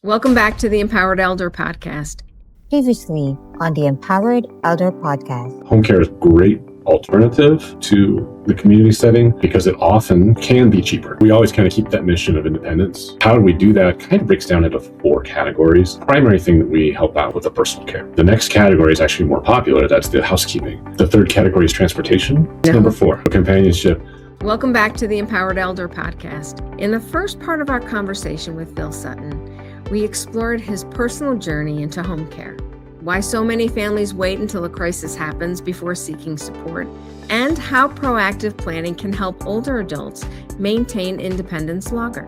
Welcome back to the Empowered Elder Podcast. Previously on the Empowered Elder Podcast. Home care is a great alternative to the community setting because it often can be cheaper. We always kind of keep that mission of independence. How do we do that? It kind of breaks down into 4 categories. Primary thing that we help out with the personal care. The next category is actually more popular. That's the housekeeping. The 3rd category is transportation. Number 4, companionship. Welcome back to the Empowered Elder Podcast. In the first part of our conversation with Phil Sutton, we explored his personal journey into home care, why so many families wait until a crisis happens before seeking support, and how proactive planning can help older adults maintain independence longer.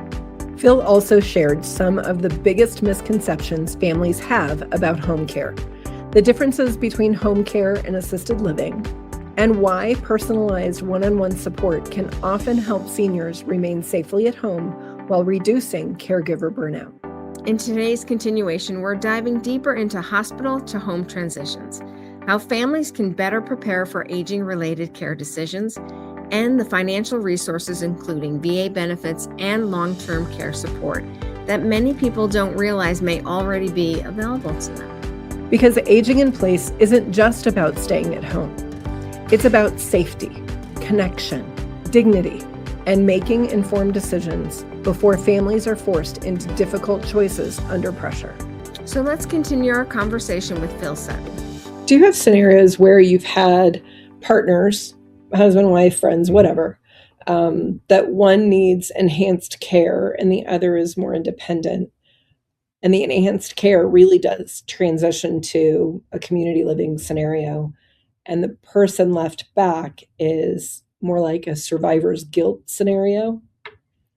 Phil also shared some of the biggest misconceptions families have about home care, the differences between home care and assisted living, and why personalized one-on-one support can often help seniors remain safely at home while reducing caregiver burnout. In today's continuation, we're diving deeper into hospital to home transitions, how families can better prepare for aging-related care decisions, and the financial resources, including VA benefits and long-term care support, that many people don't realize may already be available to them. Because aging in place isn't just about staying at home. It's about safety, connection, dignity, and making informed decisions before families are forced into difficult choices under pressure. So let's continue our conversation with Phil Sutton. Do you have scenarios where you've had partners, husband, wife, friends, whatever, that one needs enhanced care and the other is more independent, and the enhanced care really does transition to a community living scenario, and the person left back is more like a survivor's guilt scenario?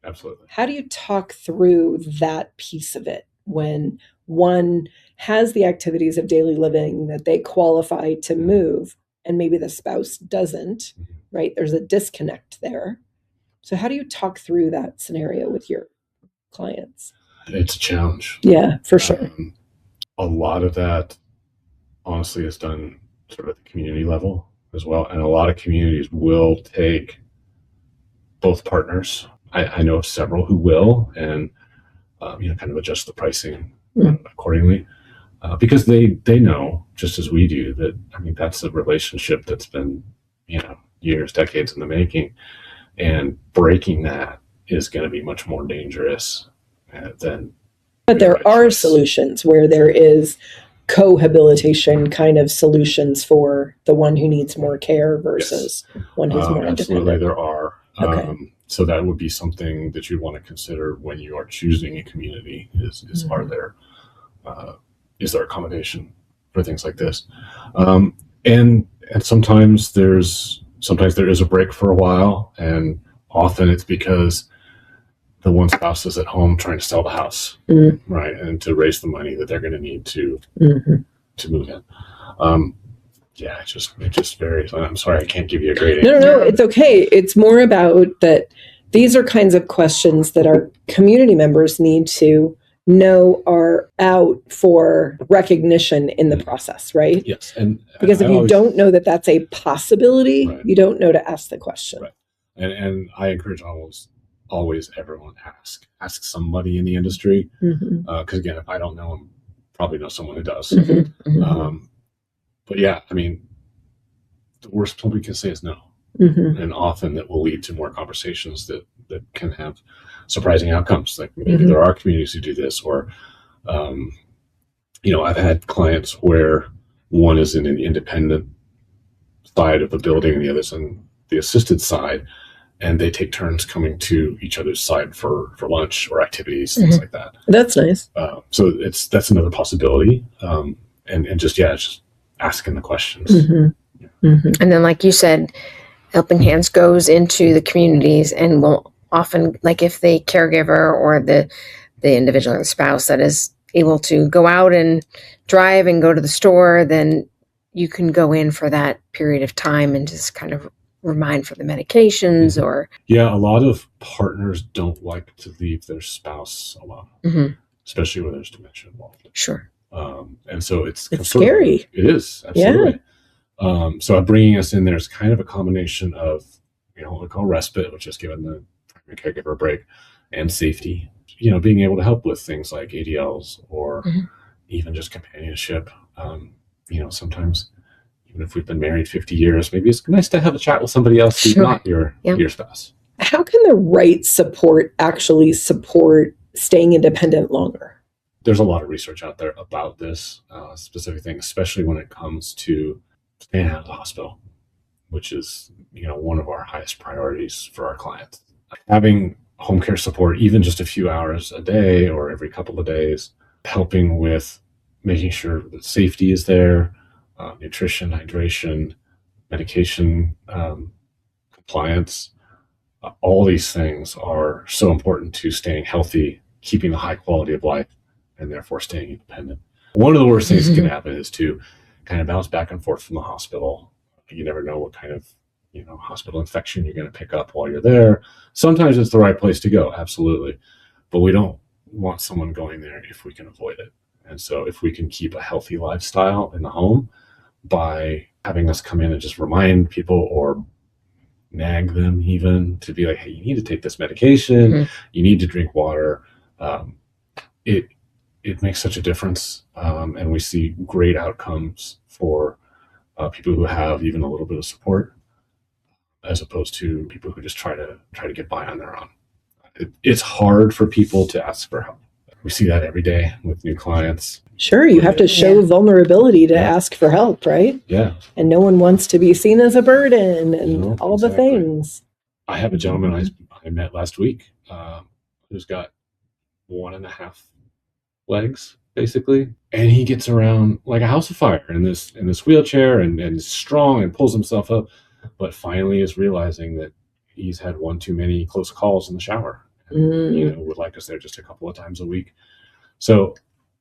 Absolutely. How do you talk through that piece of it when one has the activities of daily living that they qualify to move and maybe the spouse doesn't, right? There's a disconnect there. So how do you talk through that scenario with your clients? It's a challenge. Yeah, for sure. A lot of that, honestly, is done sort of at the community level as well. And a lot of communities will take both partners. I know of several who will, and kind of adjust the pricing accordingly, because they know, just as we do, that that's a relationship that's been years, decades in the making, and breaking that is going to be much more dangerous than. But there are solutions where there is cohabitation kind of solutions for the one who needs more care versus one who's more independent. Absolutely, there are. Okay. So that would be something that you'd want to consider when you are choosing a community is there accommodation for things like this? And sometimes there is a break for a while, and often it's because the one spouse is at home trying to sell the house, right? And to raise the money that they're going to need to move in. It just varies. I'm sorry, I can't give you a great answer. No, it's okay. It's more about that these are kinds of questions that our community members need to know are out for recognition in the process, right? Yes. Because if you don't know that that's a possibility, right, you don't know to ask the question. Right. And I encourage always everyone ask somebody in the industry. Because again, if I don't know them, probably know someone who does. But yeah, the worst somebody can say is no. And often that will lead to more conversations that can have surprising outcomes. Like maybe there are communities who do this, or, I've had clients where one is in an independent side of the building and the other's on the assisted side, and they take turns coming to each other's side for lunch or activities, things like that. That's nice. So that's another possibility. And just asking the questions. And then, like you said, Helping Hands goes into the communities and will often, like if the caregiver or the individual or the spouse that is able to go out and drive and go to the store, then you can go in for that period of time and just kind of remind for the medications or. Yeah, a lot of partners don't like to leave their spouse alone, especially when there's dementia involved. Sure. And so it's scary. It is, absolutely. Yeah. So bringing us in there is kind of a combination of, what we call respite, which is giving the primary caregiver a break, and safety. being able to help with things like ADLs or Mhm. even just companionship. Sometimes even if we've been married 50 years, maybe it's nice to have a chat with somebody else who's Sure. not your spouse. How can the right support actually support staying independent longer? There's a lot of research out there about this specific thing, especially when it comes to staying out of the hospital, which is, one of our highest priorities for our clients. Having home care support, even just a few hours a day or every couple of days, helping with making sure that safety is there, nutrition, hydration, medication, compliance. All these things are so important to staying healthy, keeping a high quality of life, and therefore staying independent. One of the worst things that can happen is to kind of bounce back and forth from the hospital. You never know what kind of hospital infection you're going to pick up while you're there. Sometimes it's the right place to go, absolutely, but we don't want someone going there if we can avoid it. And so if we can keep a healthy lifestyle in the home by having us come in and just remind people or nag them even to be like, hey, you need to take this medication, you need to drink water, it makes such a difference, and we see great outcomes for people who have even a little bit of support, as opposed to people who just try to get by on their own. It's hard for people to ask for help. We see that every day with new clients. Sure, you have to show vulnerability to ask for help, right? Yeah. And no one wants to be seen as a burden and all the things. I have a gentleman I met last week who's got 1.5 legs, basically, and he gets around like a house of fire in this wheelchair and is strong and pulls himself up, but finally is realizing that he's had one too many close calls in the shower. And, would like us there just a couple of times a week. So,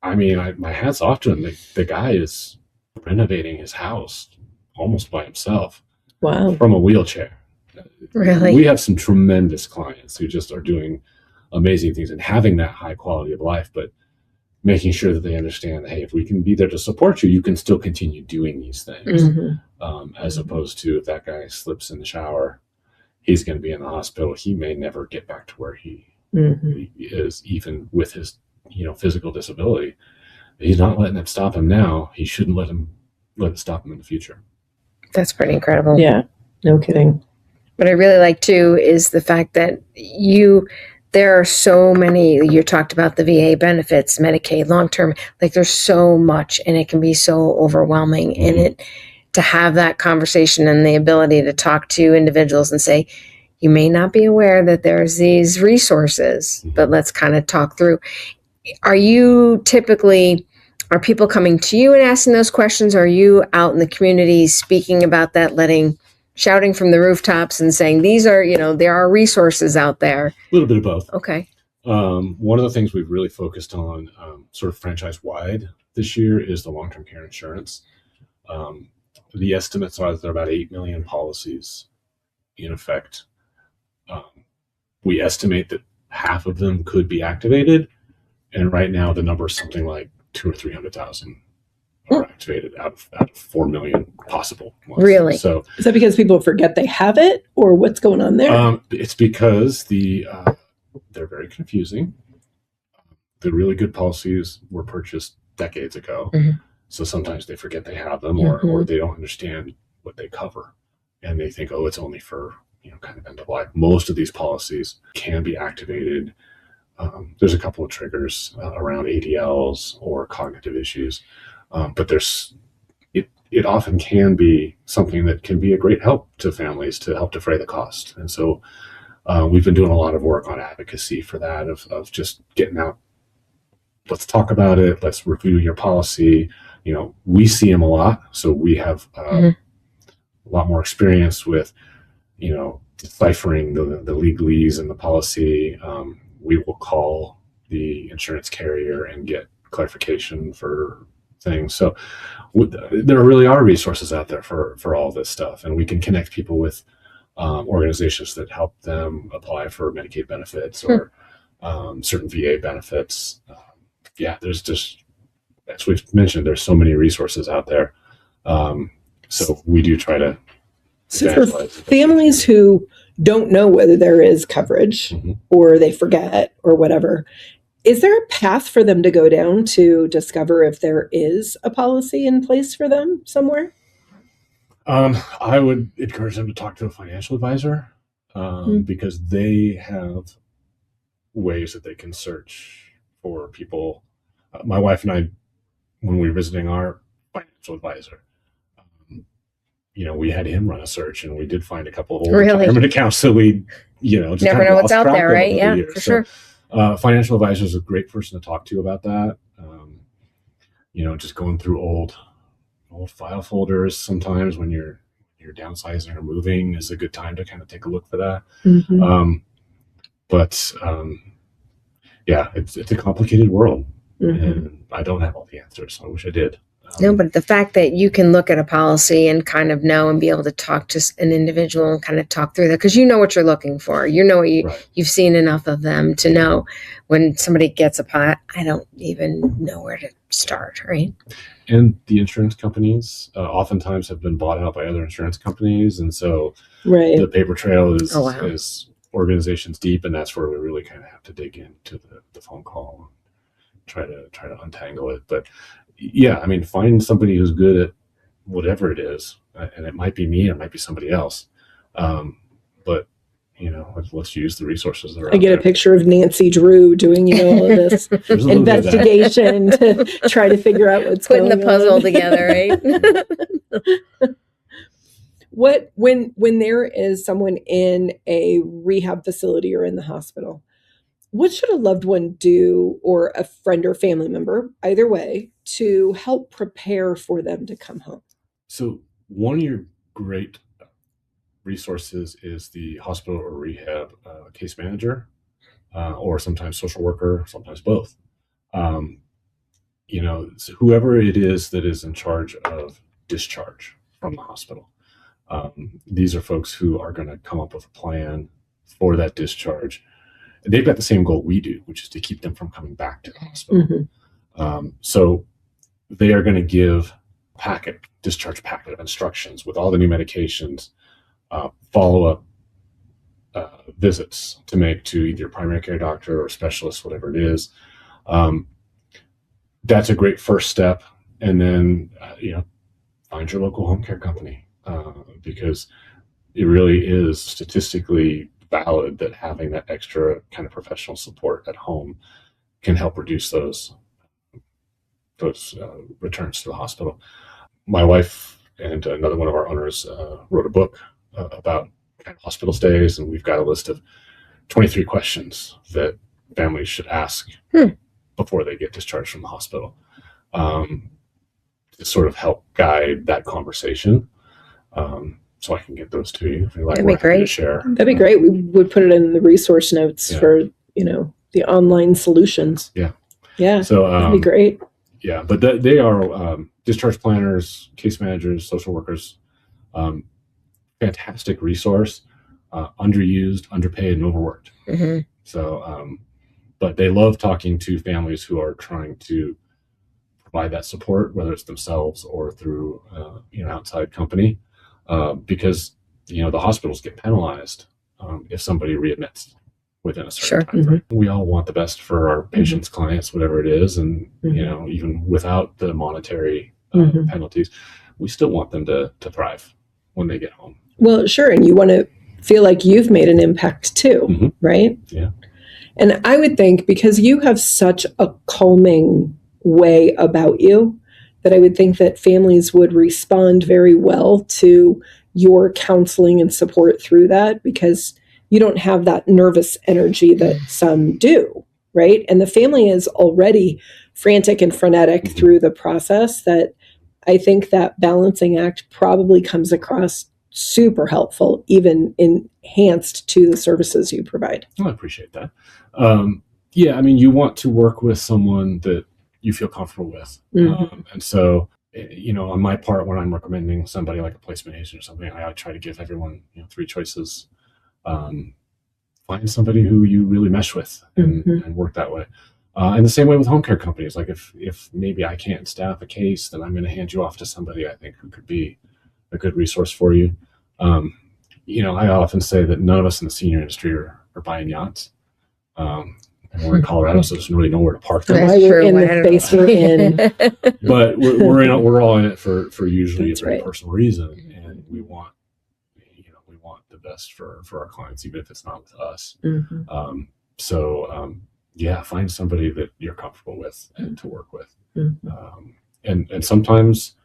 I mean, my hat's off to him. The guy is renovating his house almost by himself. Wow. From a wheelchair. Really? We have some tremendous clients who just are doing amazing things and having that high quality of life, but making sure that they understand that, hey, if we can be there to support you, you can still continue doing these things. As opposed to if that guy slips in the shower, he's going to be in the hospital. He may never get back to where he is, even with his physical disability. He's not letting it stop him now. He shouldn't let it stop him in the future. That's pretty incredible. Yeah, no kidding. What I really like too is the fact that there are so many, you talked about the VA benefits, Medicaid, long-term, like there's so much and it can be so overwhelming. And to have that conversation and the ability to talk to individuals and say, you may not be aware that there's these resources, but let's kind of talk through. Are people coming to you and asking those questions? Or are you out in the community speaking about that, shouting from the rooftops and saying, there are resources out there? A little bit of both. Okay. One of the things we've really focused on sort of franchise-wide this year is the long-term care insurance. The estimates are that there are about 8 million policies in effect. We estimate that half of them could be activated, and right now the number is something like 200,000 or 300,000 are activated out of 4 million possible ones. Really? So is that because people forget they have it, or what's going on there? It's because they're very confusing. The really good policies were purchased decades ago, so sometimes they forget they have them, or they don't understand what they cover, and they think, oh, it's only for kind of end of life. Most of these policies can be activated. There's a couple of triggers around ADLs or cognitive issues, but it often can be something that can be a great help to families to help defray the cost. And so we've been doing a lot of work on advocacy for that, of just getting out. Let's talk about it. Let's review your policy. We see them a lot, so we have a lot more experience with deciphering the legalese and the policy. We will call the insurance carrier and get clarification for things. So there really are resources out there for all this stuff, and we can connect people with organizations that help them apply for Medicaid benefits or certain VA benefits. There's just, as we've mentioned, there's so many resources out there. So we do try to So for evangelize. families who don't know whether there is coverage Mhm. or they forget or whatever, is there a path for them to go down to discover if there is a policy in place for them somewhere? I would encourage them to talk to a financial advisor because they have ways that they can search for people. My wife and I, when we were visiting our financial advisor, we had him run a search, and we did find a couple of old Really? retirement accounts that we, just Never kind of know what's lost out track there, of right? over the Yeah, years. for So, sure. financial advisor is a great person to talk to about that. Just going through old file folders sometimes when you're downsizing or moving is a good time to kind of take a look for that. Yeah, it's a complicated world, and I don't have all the answers. I wish I did. No, but the fact that you can look at a policy and kind of know and be able to talk to an individual and kind of talk through that, because you know what you're looking for. You know what Right. you've seen enough of them to know when somebody gets a pot, I don't even know where to start, right? And the insurance companies oftentimes have been bought out by other insurance companies, and so the paper trail is organizations deep, and that's where we really kind of have to dig into the phone call and try to untangle it. But yeah, I mean, find somebody who's good at whatever it is, and it might be me, or it might be somebody else. But let's use the resources that are I get out a picture of Nancy Drew doing all of this There's a little bit of that. investigation to try to figure out what's Putting going the puzzle on. together, right? When there is someone in a rehab facility or in the hospital, what should a loved one do, or a friend or family member, either way, to help prepare for them to come home? So one of your great resources is the hospital or rehab case manager, or sometimes social worker, sometimes both. So whoever it is that is in charge of discharge from the hospital. These are folks who are going to come up with a plan for that discharge. They've got the same goal we do, which is to keep them from coming back to the hospital. So they are going to give discharge packet of instructions with all the new medications, follow-up visits to make to either your primary care doctor or specialist, whatever it is. That's a great first step. And then, find your local home care company, because it really is statistically valid that having that extra kind of professional support at home can help reduce those returns to the hospital. My wife and another one of our owners wrote a book about hospital stays, and we've got a list of 23 questions that families should ask before they get discharged from the hospital, to sort of help guide that conversation. So I can get those to you if you'd like. That'd be great. To share. That'd be great. We would put it in the resource notes for, the online solutions. Yeah. So that'd be great. Yeah, but they are discharge planners, case managers, social workers. Fantastic resource, underused, underpaid, and overworked. So, but they love talking to families who are trying to provide that support, whether it's themselves or through outside company, because the hospitals get penalized if somebody readmits within a certain time frame. We all want the best for our patients, clients, whatever it is, and even without the monetary penalties, we still want them to thrive when they get home. Well, sure, and you want to feel like you've made an impact too, right? Yeah. And I would think, because you have such a calming way about you, that I would think that families would respond very well to your counseling and support through that, because you don't have that nervous energy that some do, right? And the family is already frantic and frenetic through the process, that I think that balancing act probably comes across super helpful, even enhanced to the services you provide. I appreciate that. Yeah, I mean, you want to work with someone that you feel comfortable with. And so, on my part, when I'm recommending somebody like a placement agent or something, I try to give everyone 3 choices. Find somebody who you really mesh with and work that way. And the same way with home care companies. Like if maybe I can't staff a case, then I'm going to hand you off to somebody I think who could be a good resource for you. I often say that none of us in the senior industry are buying yachts. And we're in Colorado, so there's really nowhere to park them. Why we're in the space we're in. But we're all in it for usually That's a very right. personal reason, and we want the best for our clients, even if it's not with us. Mm-hmm. Find somebody that you're comfortable with and to work with. Mm-hmm. And sometimes,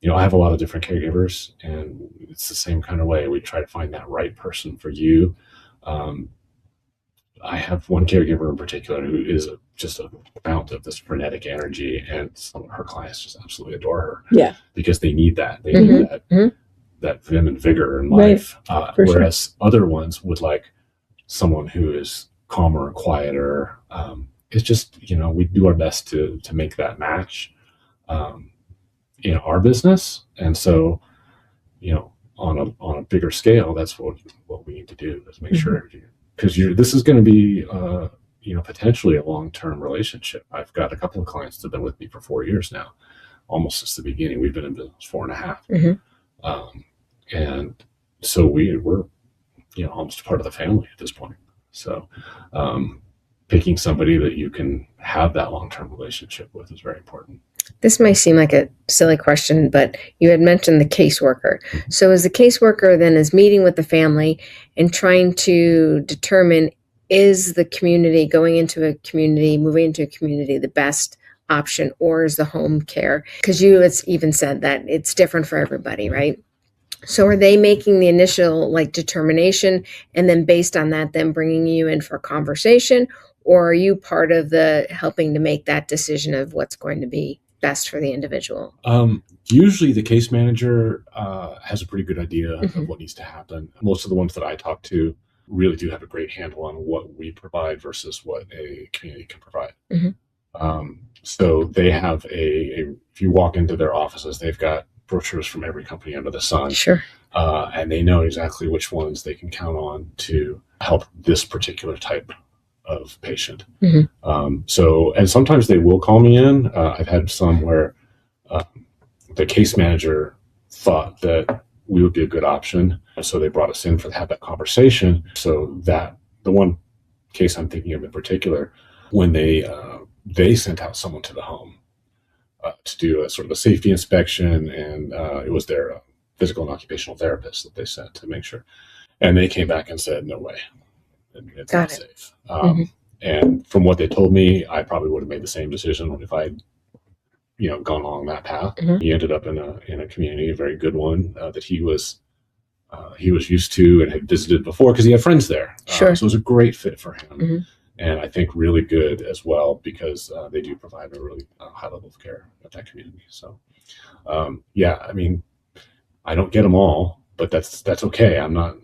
I have a lot of different caregivers, and it's the same kind of way. We try to find that right person for you. I have one caregiver in particular who is just a fount of this frenetic energy, and some of her clients just absolutely adore her. Yeah, because they need that. They Mm-hmm. need that vim and vigor in Right. life. Whereas other ones would like someone who is calmer and quieter. It's just, we do our best to make that match in our business. And so, on a bigger scale, that's what we need to do, is make sure, because this is going to be, potentially a long-term relationship. I've got a couple of clients that have been with me for 4 years now, almost since the beginning. We've been in business 4.5. And so we're, almost part of the family at this point. So, picking somebody that you can have that long-term relationship with is very important. This may seem like a silly question, but you had mentioned the caseworker. So is the caseworker then is meeting with the family and trying to determine, is the community, going into a community, moving into a community, the best option, or is the home care? Because it's even said that it's different for everybody, right? So are they making the initial determination, and then based on that, then bringing you in for a conversation, or are you part of the helping to make that decision of what's going to be best for the individual? Usually the case manager has a pretty good idea of what needs to happen. Most of the ones that I talk to really do have a great handle on what we provide versus what a community can provide. So they have if you walk into their offices, they've got brochures from every company under the sun. Sure. And they know exactly which ones they can count on to help this particular type of patient. And sometimes they will call me in. I've had some where the case manager thought that we would be a good option, so they brought us in to have that conversation. So that the one case I'm thinking of in particular, when they sent out someone to the home to do a sort of a safety inspection, and it was their physical and occupational therapist that they sent to make sure, and they came back and said, no way, it's not safe. And from what they told me, I probably would have made the same decision if I'd gone along that path. He ended up in a community, a very good one, that he was used to and had visited before because he had friends there. Sure. So it was a great fit for him. And I think really good as well, because they do provide a really high level of care at that community. So I don't get them all, but that's okay. I'm not,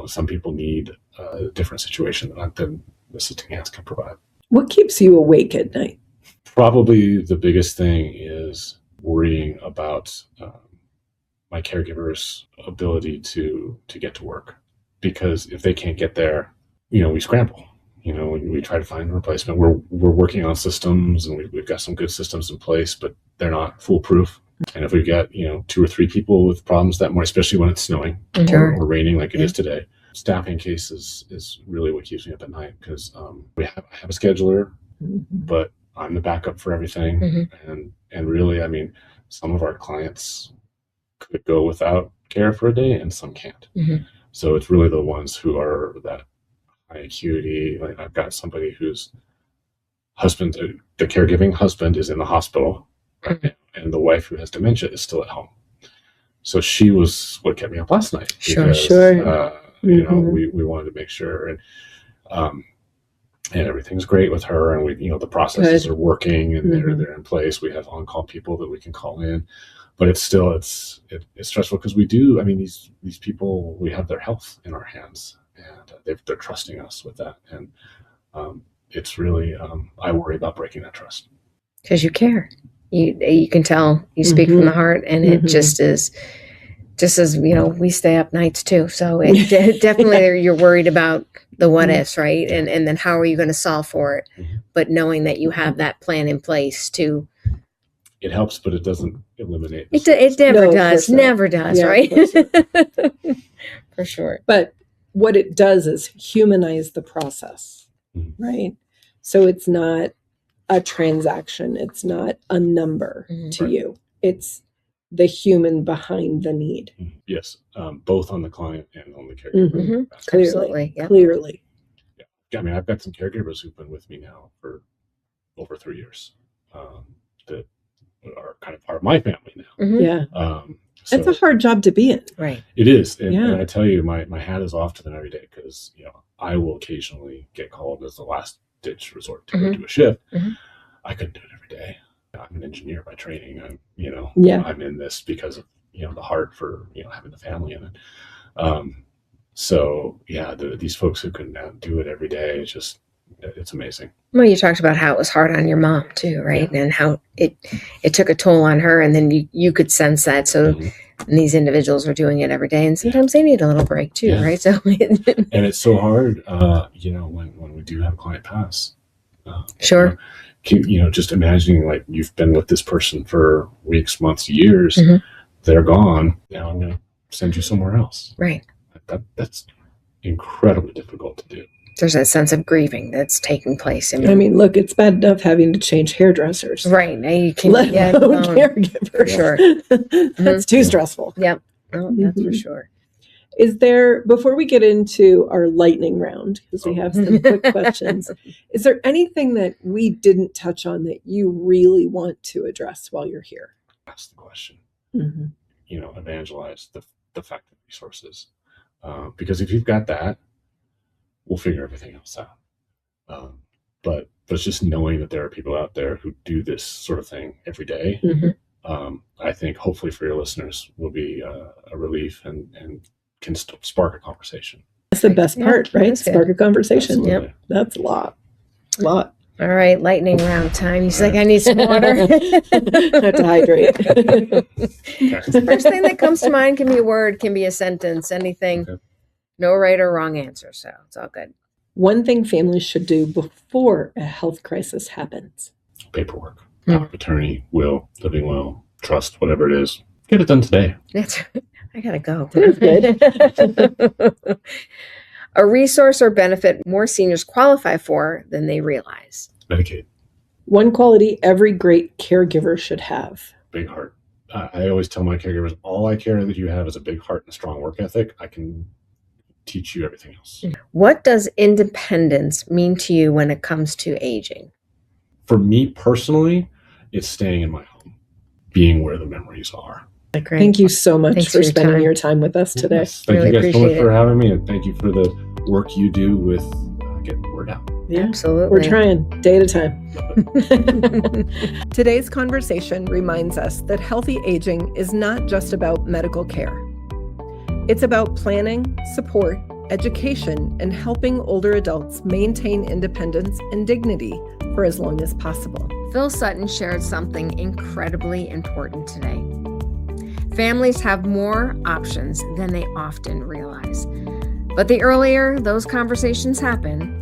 some people need a different situation than Assisting Hands can provide. What keeps you awake at night? Probably the biggest thing is worrying about my caregiver's ability to get to work, because if they can't get there, we scramble. We try to find a replacement. We're working on systems, and we've got some good systems in place, but they're not foolproof. And if we've got 2 or 3 people with problems that morning, especially when it's snowing or raining like it is today, staffing cases is really what keeps me up at night, because I have a scheduler, but I'm the backup for everything. And really, some of our clients could go without care for a day and some can't. So it's really the ones who are that high acuity. Like I've got somebody whose husband, the caregiving husband, is in the hospital right now, and the wife, who has dementia, is still at home. So she was what kept me up last night. Because, we wanted to make sure, and everything's great with her, and the processes are working, and they're in place. We have on-call people that we can call in, but it's still it's stressful, because we do. These people, we have their health in our hands, and they're trusting us with that, and it's really I worry about breaking that trust, because you care. You can tell you speak from the heart, and it just is. Just as we stay up nights too, so it definitely you're worried about the what ifs, right? And then how are you going to solve for it? But knowing that you have that plan in place to it helps, but it doesn't eliminate. It never No, of does. course not. Never does, Yeah, right? of course For sure. But what it does is humanize the process, Mhm. right? So it's not a transaction. It's not a number to Right. you. It's the human behind the need. Yes, both on the client and on the caregiver. Mhm. Absolutely. Absolutely. Yeah. Clearly. I mean, I've got some caregivers who've been with me now for over 3 years, that are kind of part of my family now. Mhm. Yeah. So It's a hard job to be in. Right. it is, and Yeah. I tell you, my hat is off to them every day, because I will occasionally get called as the last ditch resort to go do a shift. Mhm. I couldn't do it every day. I'm an engineer by training. Yeah. I'm in this because of the heart for having the family in it. So yeah, these folks who can do it every day, it's amazing. Well, you talked about how it was hard on your mom too, right? And how it took a toll on her, and then you could sense that. So Mhm. and these individuals are doing it every day, and sometimes they need a little break too, Yeah. right? So And it's so hard, when we do have a client pass. Sure. Just imagining, like, you've been with this person for weeks, months, years. Mhm. They're gone. Now I'm going to send you somewhere else. Right. That's incredibly difficult to do. There's that sense of grieving that's taking place. I mean, look, it's bad enough having to change hairdressers. right. Now you can Let alone alone. caregivers. For sure. That's too stressful. Yep. No, that's for Mhm. sure. Is there, before we get into our lightning round, because we have some quick questions, is there anything that we didn't touch on that you really want to address while you're here? Ask the question. Mhm. Evangelize the fact of resources. Because if you've got that, we'll figure everything else out. But it's just knowing that there are people out there who do this sort of thing every day. Mhm. I think hopefully for your listeners will be a relief and can spark a conversation. That's the best Yeah, part, right? that's good. Spark a conversation. Absolutely. Yep. That's a lot. A lot. All right, lightning round time. He's like, I need some water. Have to hydrate. First thing that comes to mind can be a word, can be a sentence, anything. Okay. No right or wrong answer, so it's all good. One thing families should do before a health crisis happens. Paperwork, Hmm. power of attorney, will, living will, trust, whatever it is. Get it done today. That's I gotta go. That is A resource or benefit more seniors qualify for than they realize. Medicaid, One quality every great caregiver should have. big heart. I always tell my caregivers, all I care that you have is a big heart and a strong work ethic. I can teach you everything else. What does independence mean to you when it comes to aging? For me personally, it's staying in my home, being where the memories are. Great. Thank you so much Thanks for for your spending time. your time with us today. Yes. Thank Really you guys so much appreciate for it. having me, and thank you for the work you do with getting the word out. Yeah, Absolutely. we're trying day at a time. Love it. Today's conversation reminds us that healthy aging is not just about medical care. It's about planning, support, education, and helping older adults maintain independence and dignity for as long as possible. Phil Sutton shared something incredibly important today. Families have more options than they often realize. But the earlier those conversations happen,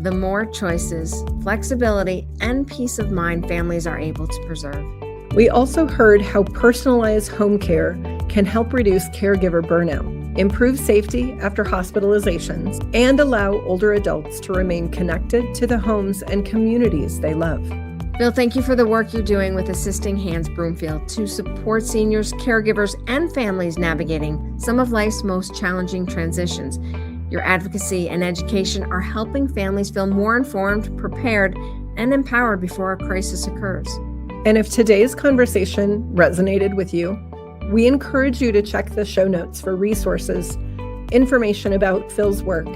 the more choices, flexibility, and peace of mind families are able to preserve. We also heard how personalized home care can help reduce caregiver burnout, improve safety after hospitalizations, and allow older adults to remain connected to the homes and communities they love. Phil, thank you for the work you're doing with Assisting Hands Broomfield to support seniors, caregivers, and families navigating some of life's most challenging transitions. Your advocacy and education are helping families feel more informed, prepared, and empowered before a crisis occurs. And if today's conversation resonated with you, we encourage you to check the show notes for resources, information about Phil's work,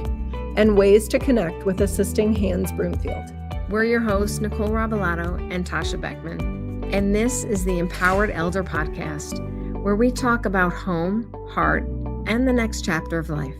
and ways to connect with Assisting Hands Broomfield. We're your hosts, Nicole Robilotto and Tasha Beckman, and this is the Empowered Elder Podcast, where we talk about home, heart, and the next chapter of life.